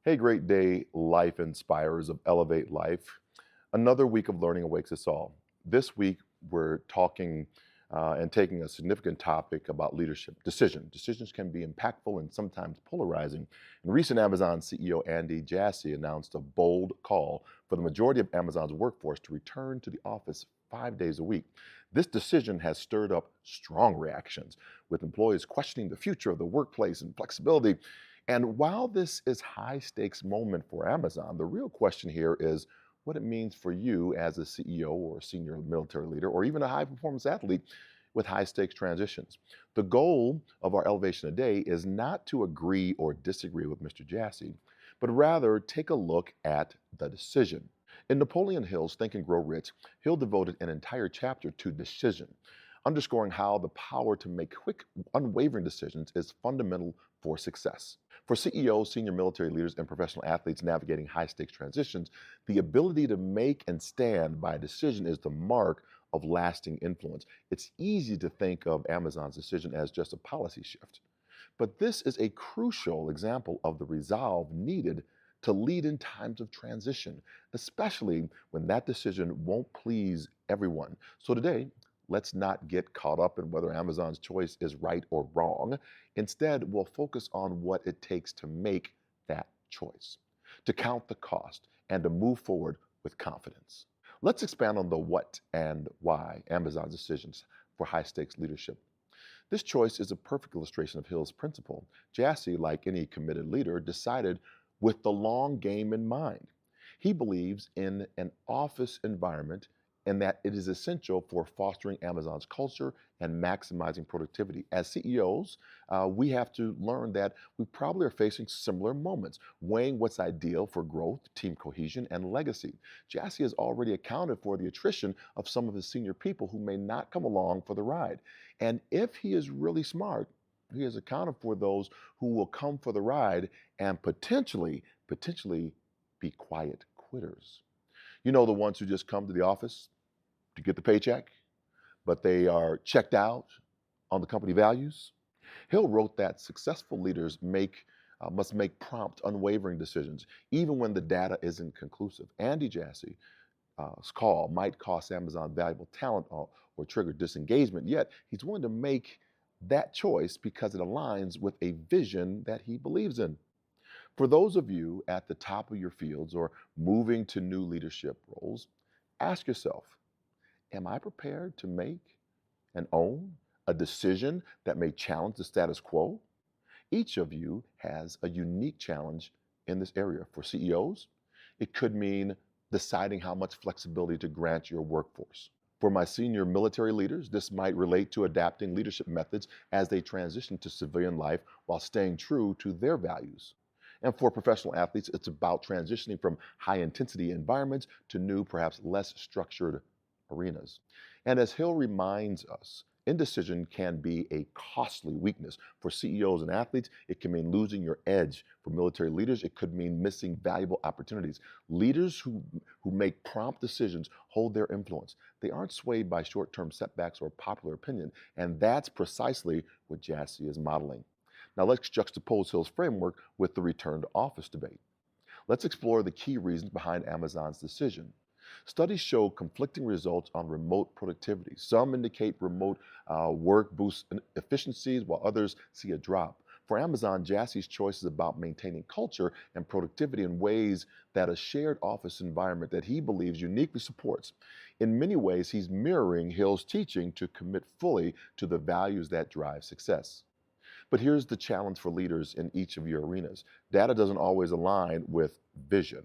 Hey, great day, life inspirers of Elevate Life. Another week of learning awakes us all. This week, we're talking and taking a significant topic about leadership decision. Decisions can be impactful and sometimes polarizing. And recent Amazon CEO Andy Jassy announced a bold call for the majority of Amazon's workforce to return to the office 5 days a week. This decision has stirred up strong reactions, with employees questioning the future of the workplace and flexibility. And while this is high stakes moment for Amazon, the real question here is what it means for you as a CEO or senior military leader or even a high performance athlete with high stakes transitions. The goal of our elevation today is not to agree or disagree with Mr. Jassy, but rather take a look at the decision. In Napoleon Hill's Think and Grow Rich, Hill devoted an entire chapter to decision, underscoring how the power to make quick, unwavering decisions is fundamental for success. For CEOs, senior military leaders, and professional athletes navigating high stakes transitions, the ability to make and stand by a decision is the mark of lasting influence. It's easy to think of Amazon's decision as just a policy shift, but this is a crucial example of the resolve needed to lead in times of transition, especially when that decision won't please everyone. So today, let's not get caught up in whether Amazon's choice is right or wrong. Instead, we'll focus on what it takes to make that choice, to count the cost, and to move forward with confidence. Let's expand on the what and why Amazon's decisions for high stakes leadership. This choice is a perfect illustration of Hill's principle. Jassy, like any committed leader, decided with the long game in mind. He believes in an office environment and that it is essential for fostering Amazon's culture and maximizing productivity. As CEOs, we have to learn that we probably are facing similar moments, weighing what's ideal for growth, team cohesion, and legacy. Jassy has already accounted for the attrition of some of his senior people who may not come along for the ride. And if he is really smart, he has accounted for those who will come for the ride and potentially be quiet quitters. You know, the ones who just come to the office to get the paycheck, but they are checked out on the company values. Hill wrote that successful leaders must make prompt, unwavering decisions, even when the data isn't conclusive. Andy Jassy's call might cost Amazon valuable talent or trigger disengagement, yet he's willing to make that choice because it aligns with a vision that he believes in. For those of you at the top of your fields or moving to new leadership roles, ask yourself, am I prepared to make and own a decision that may challenge the status quo? Each of you has a unique challenge in this area. For CEOs, it could mean deciding how much flexibility to grant your workforce. For my senior military leaders, this might relate to adapting leadership methods as they transition to civilian life while staying true to their values. And for professional athletes, it's about transitioning from high intensity environments to new, perhaps less structured arenas. And as Hill reminds us, indecision can be a costly weakness. For CEOs and athletes, it can mean losing your edge. For military leaders, it could mean missing valuable opportunities. Leaders who make prompt decisions hold their influence. They aren't swayed by short-term setbacks or popular opinion, and that's precisely what Jassy is modeling. Now let's juxtapose Hill's framework with the return to office debate. Let's explore the key reasons behind Amazon's decision. Studies show conflicting results on remote productivity. Some indicate remote work boosts efficiencies, while others see a drop. For Amazon, Jassy's choice is about maintaining culture and productivity in ways that a shared office environment that he believes uniquely supports. In many ways, he's mirroring Hill's teaching to commit fully to the values that drive success. But here's the challenge for leaders in each of your arenas. Data doesn't always align with vision.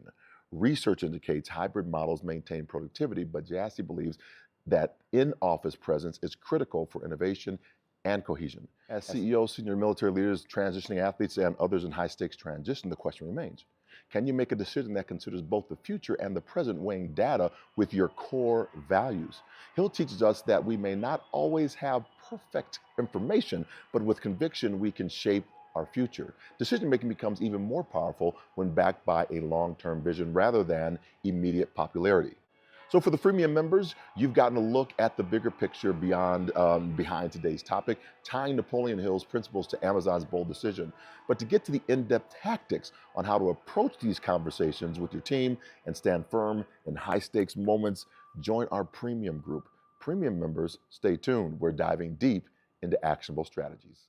Research indicates hybrid models maintain productivity, but Jassy believes that in-office presence is critical for innovation and cohesion. As CEOs, senior military leaders, transitioning athletes, and others in high-stakes transition, the question remains, can you make a decision that considers both the future and the present, weighing data with your core values? Hill teaches us that we may not always have perfect information, but with conviction, we can shape our future. Decision making becomes even more powerful when backed by a long-term vision rather than immediate popularity. So for the freemium members, you've gotten a look at the bigger picture behind today's topic, tying Napoleon Hill's principles to Amazon's bold decision. But to get to the in-depth tactics on how to approach these conversations with your team and stand firm in high-stakes moments, join our premium group. Premium members, stay tuned. We're diving deep into actionable strategies.